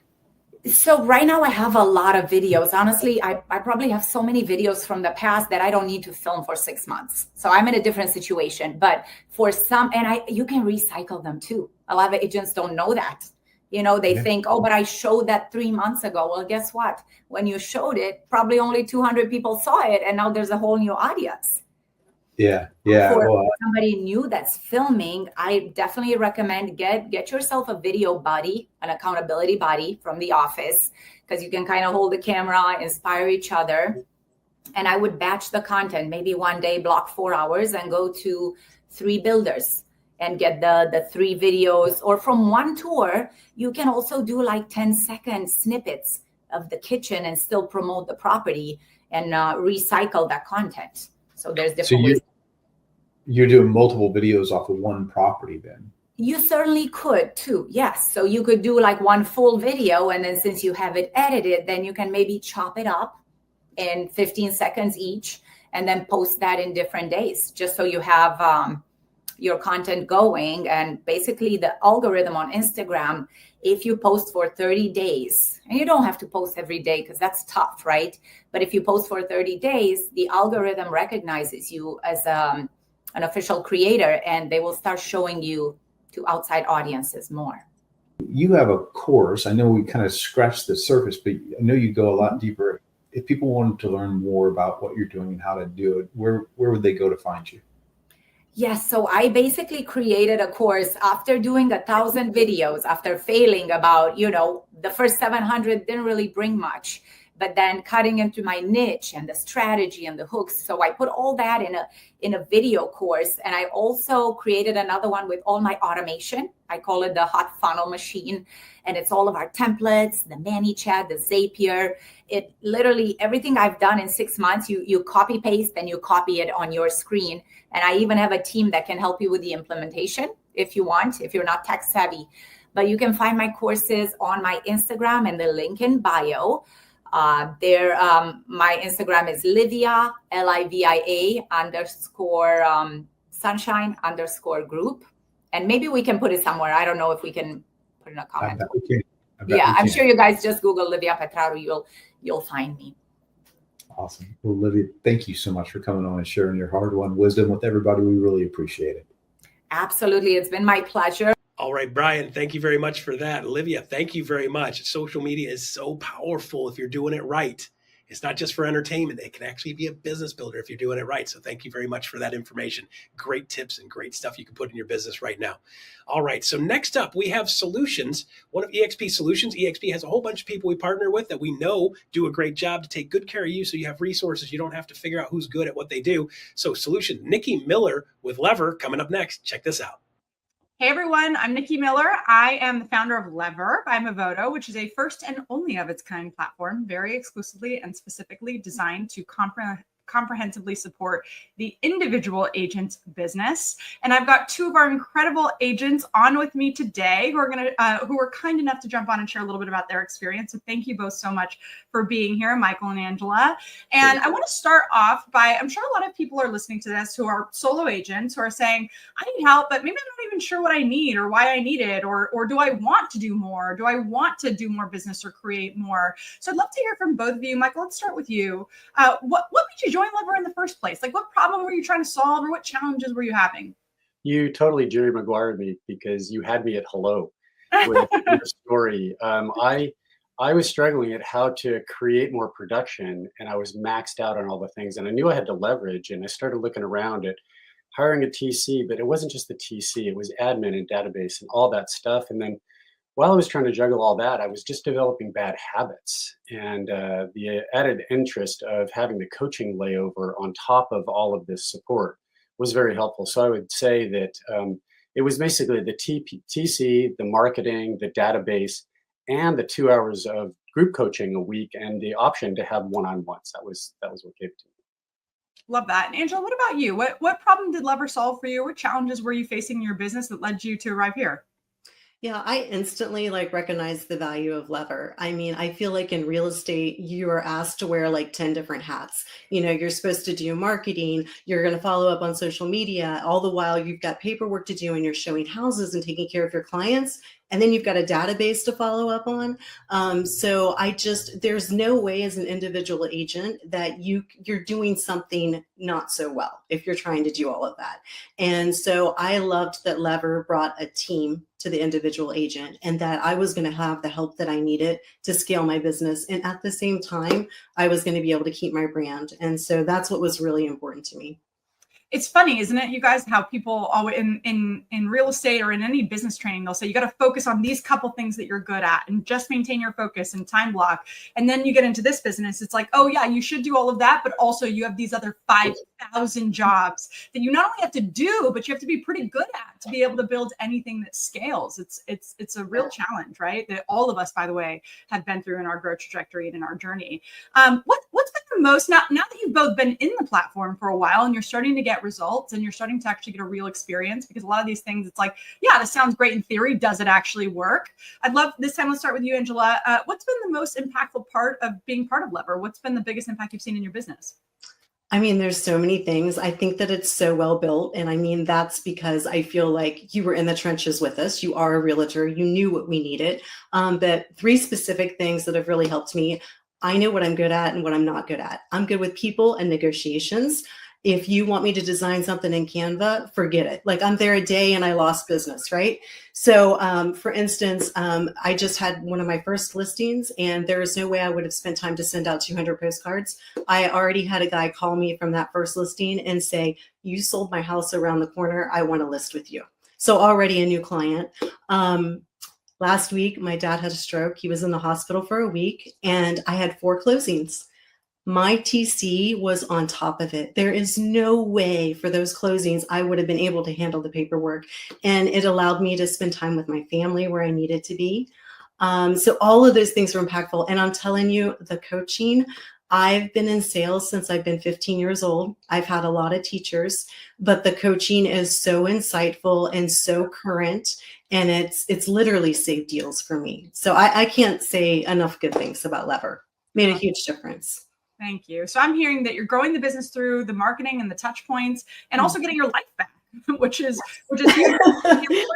So right now I have a lot of videos. Honestly, I probably have so many videos from the past that I don't need to film for 6 months. So I'm in a different situation. But for some, and you can recycle them too. A lot of agents don't know that. They think, oh, but I showed that 3 months ago. Well, guess what? When you showed it, probably only 200 people saw it. And now there's a whole new audience. Yeah. For somebody new that's filming, I definitely recommend get yourself a video buddy, an accountability buddy from the office, because you can kind of hold the camera, inspire each other. And I would batch the content, maybe one day block 4 hours and go to 3 builders and get the 3 videos. Or from one tour, you can also do like 10-second snippets of the kitchen and still promote the property and recycle that content. So there's different ways. You're doing multiple videos off of one property then? You certainly could too, yes. So you could do like one full video, and then since you have it edited, then you can maybe chop it up in 15 seconds each and then post that in different days, just so you have your content going. And basically the algorithm on Instagram, if you post for 30 days, and you don't have to post every day because that's tough, right? But if you post for 30 days, the algorithm recognizes you as an official creator, and they will start showing you to outside audiences more. You have a course. I know we kind of scratched the surface, but I know you go a lot deeper. If people wanted to learn more about what you're doing and how to do it, where would they go to find you? Yes, so I basically created a course after doing 1,000 videos, after failing about, the first 700 didn't really bring much. but then cutting into my niche and the strategy and the hooks. So I put all that in a video course. And I also created another one with all my automation. I call it the hot funnel machine. And it's all of our templates, the ManyChat, the Zapier. It literally, everything I've done in 6 months, you copy paste and you copy it on your screen. And I even have a team that can help you with the implementation if you want, if you're not tech savvy. But you can find my courses on my Instagram and the link in bio. My Instagram is Livia, Livia _sunshine _group. And maybe we can put it somewhere. I don't know if we can put in a comment. I'm sure you guys just Google Livia Petraru, you'll find me. Awesome. Well, Livia, thank you so much for coming on and sharing your hard-won wisdom with everybody. We really appreciate it. Absolutely. It's been my pleasure. All right, Brian, thank you very much for that. Olivia, thank you very much. Social media is so powerful if you're doing it right. It's not just for entertainment. It can actually be a business builder if you're doing it right. So thank you very much for that information. Great tips and great stuff you can put in your business right now. All right, so next up, we have Solutions, one of eXp Solutions. eXp has a whole bunch of people we partner with that we know do a great job to take good care of you, so you have resources. You don't have to figure out who's good at what they do. So Solution, Nikki Miller with Lever coming up next. Check this out. Hey everyone, I'm Nikki Miller. I am the founder of Lever by Movoto, which is a first and only of its kind platform, very exclusively and specifically designed to comprehensively support the individual agent's business. And I've got two of our incredible agents on with me today who are kind enough to jump on and share a little bit about their experience. So thank you both so much for being here, Michael and Angela. And I want to start off by, I'm sure a lot of people are listening to this who are solo agents who are saying, I need help, but maybe I'm not even sure what I need or why I need it, or do I want to do more? Do I want to do more business or create more? So I'd love to hear from both of you. Michael, let's start with you. What made you join Lever in the first place? Like, what problem were you trying to solve, or what challenges were you having? You totally Jerry Maguired me because you had me at hello with your story. I was struggling at how to create more production, and I was maxed out on all the things, and I knew I had to leverage, and I started looking around at hiring a TC, but it wasn't just the TC, it was admin and database and all that stuff. And then while I was trying to juggle all that, I was just developing bad habits, and the added interest of having the coaching layover on top of all of this support was very helpful. So I would say that it was basically the TC, the marketing, the database, and the 2 hours of group coaching a week, and the option to have one-on-ones. That was what gave it to me. Love that. And Angela, what about you? What problem did Lever solve for you? What challenges were you facing in your business that led you to arrive here? Yeah, I instantly recognized the value of Lever. I mean, I feel like in real estate, you are asked to wear 10 different hats. You're supposed to do marketing, you're going to follow up on social media, all the while you've got paperwork to do and you're showing houses and taking care of your clients. And then you've got a database to follow up on. So there's no way as an individual agent that you're doing something not so well if you're trying to do all of that. And so I loved that Lever brought a team to the individual agent, and that I was going to have the help that I needed to scale my business. And at the same time, I was going to be able to keep my brand. And so that's what was really important to me. It's funny, isn't it, you guys, how people in real estate or in any business training, they'll say you got to focus on these couple things that you're good at and just maintain your focus and time block. And then you get into this business, it's like, oh yeah, you should do all of that, but also you have these other 5,000 jobs that you not only have to do, but you have to be pretty good at to be able to build anything that scales. It's a real challenge, right? That all of us, by the way, have been through in our growth trajectory and in our journey. What's been the most, now that you've both been in the platform for a while and you're starting to get results and you're starting to actually get a real experience, because a lot of these things, it's like, yeah, this sounds great in theory. Does it actually work? I'd love this time. Let's start with you, Angela. What's been the most impactful part of being part of Lever? What's been the biggest impact you've seen in your business? I mean, there's so many things. I think that it's so well built. And I mean, that's because I feel like you were in the trenches with us. You are a realtor. You knew what we needed. But 3 specific things that have really helped me. I know what I'm good at and what I'm not good at. I'm good with people and negotiations. If you want me to design something in Canva, forget it. I'm there a day and I lost business, right? So for instance, I just had one of my first listings, and there is no way I would have spent time to send out 200 postcards. I already had a guy call me from that first listing and say, you sold my house around the corner. I want to list with you. So already a new client. Last week, my dad had a stroke. He was in the hospital for a week, and I had 4 closings. My TC was on top of it. There is no way for those closings I would have been able to handle the paperwork. And it allowed me to spend time with my family where I needed to be. So all of those things were impactful. And I'm telling you, the coaching, I've been in sales since I've been 15 years old. I've had a lot of teachers, but the coaching is so insightful and so current. And it's literally saved deals for me. So I can't say enough good things about Lever. Made a huge difference. Thank you. So I'm hearing that you're growing the business through the marketing and the touch points, and also getting your life back, which is huge.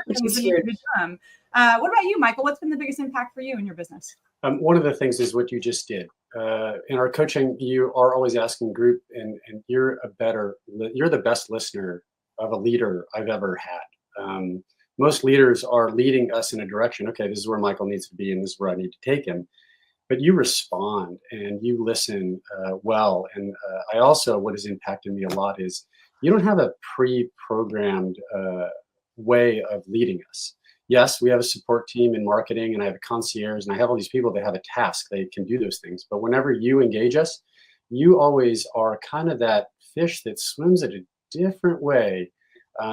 Which is huge. What about you, Michael? What's been the biggest impact for you in your business? One of the things is what you just did. In our coaching, you are always asking group, and you're the best listener of a leader I've ever had. Most leaders are leading us in a direction. Okay, this is where Michael needs to be, and this is where I need to take him. But you respond and you listen well. And I also, what has impacted me a lot is you don't have a pre-programmed way of leading us. Yes, we have a support team in marketing, and I have a concierge, and I have all these people that have a task. They can do those things. But whenever you engage us, you always are kind of that fish that swims at a different way.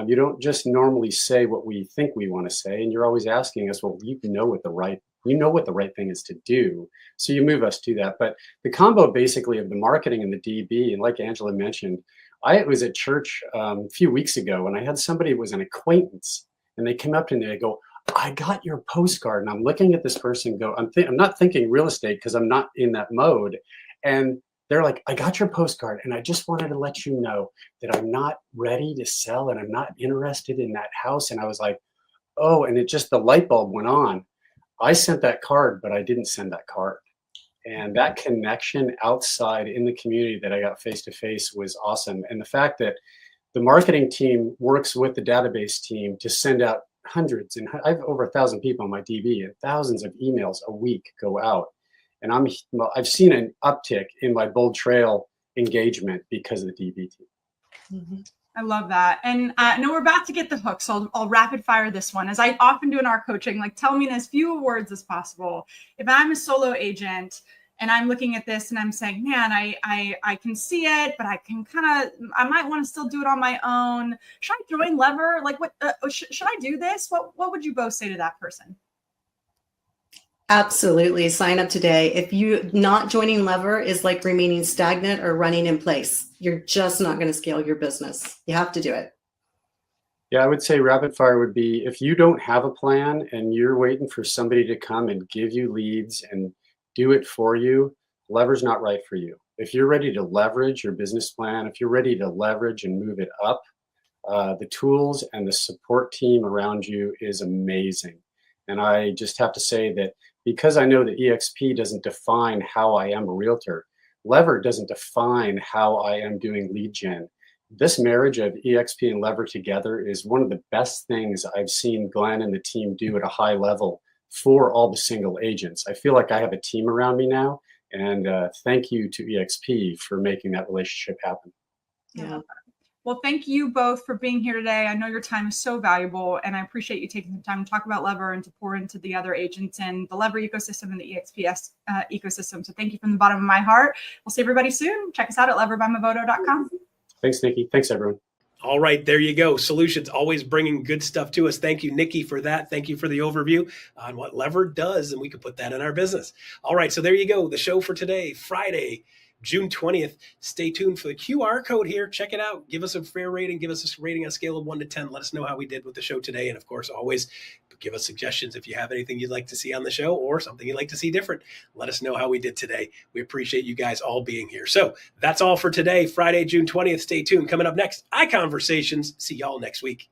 You don't just normally say what we think we want to say, and you're always asking us, well, you know what the right thing is to do. So you move us to that. But the combo basically of the marketing and the DB, and like Angela mentioned, I was at church a few weeks ago, and I had somebody who was an acquaintance, and they came up to me and they go, I got your postcard. And I'm looking at this person go, I'm not thinking real estate because I'm not in that mode. And they're like, I got your postcard, and I just wanted to let you know that I'm not ready to sell, and I'm not interested in that house. And I was like, oh, and the light bulb went on. I sent that card, but I didn't send that card. And that connection outside in the community that I got face to face was awesome. And the fact that the marketing team works with the database team to send out hundreds, and I have over 1,000 people on my DB, and thousands of emails a week go out. And I've seen an uptick in my Bold Trail engagement because of the DB team. Mm-hmm. I love that. And no, we're about to get the hook, so I'll rapid fire this one. As I often do in our coaching, like, tell me in as few words as possible. If I'm a solo agent and I'm looking at this and I'm saying, man, I can see it, but I might want to still do it on my own. Should I join Lever? Like, what should I do this? What would you both say to that person? Absolutely. Sign up today. If you not joining Lever is like remaining stagnant or running in place, you're just not going to scale your business. You have to do it. Yeah, I would say rapid fire would be, if you don't have a plan and you're waiting for somebody to come and give you leads and do it for you, Lever's not right for you. If you're ready to leverage your business plan, if you're ready to leverage and move it up, the tools and the support team around you is amazing. And I just have to say that because I know that EXP doesn't define how I am a realtor, Lever doesn't define how I am doing lead gen. This marriage of EXP and Lever together is one of the best things I've seen Glenn and the team do at a high level for all the single agents. I feel like I have a team around me now, and thank you to EXP for making that relationship happen. Yeah. Well, thank you both for being here today. I know your time is so valuable, and I appreciate you taking the time to talk about Lever and to pour into the other agents and the Lever ecosystem and the EXPS ecosystem. So thank you from the bottom of my heart. We'll see everybody soon. Check us out at leverbymavoto.com. Thanks, Nikki. Thanks, everyone. All right, there you go. Solutions always bringing good stuff to us. Thank you, Nikki, for that. Thank you for the overview on what Lever does, and we can put that in our business. All right, so there you go. The show for today, Friday, June 20th. Stay tuned for the QR code here. Check it out. Give us a fair rating. Give us a rating on a scale of 1 to 10. Let us know how we did with the show today. And of course, always give us suggestions if you have anything you'd like to see on the show or something you'd like to see different. Let us know how we did today. We appreciate you guys all being here. So that's all for today, Friday, June 20th. Stay tuned. Coming up next, iConversations. See y'all next week.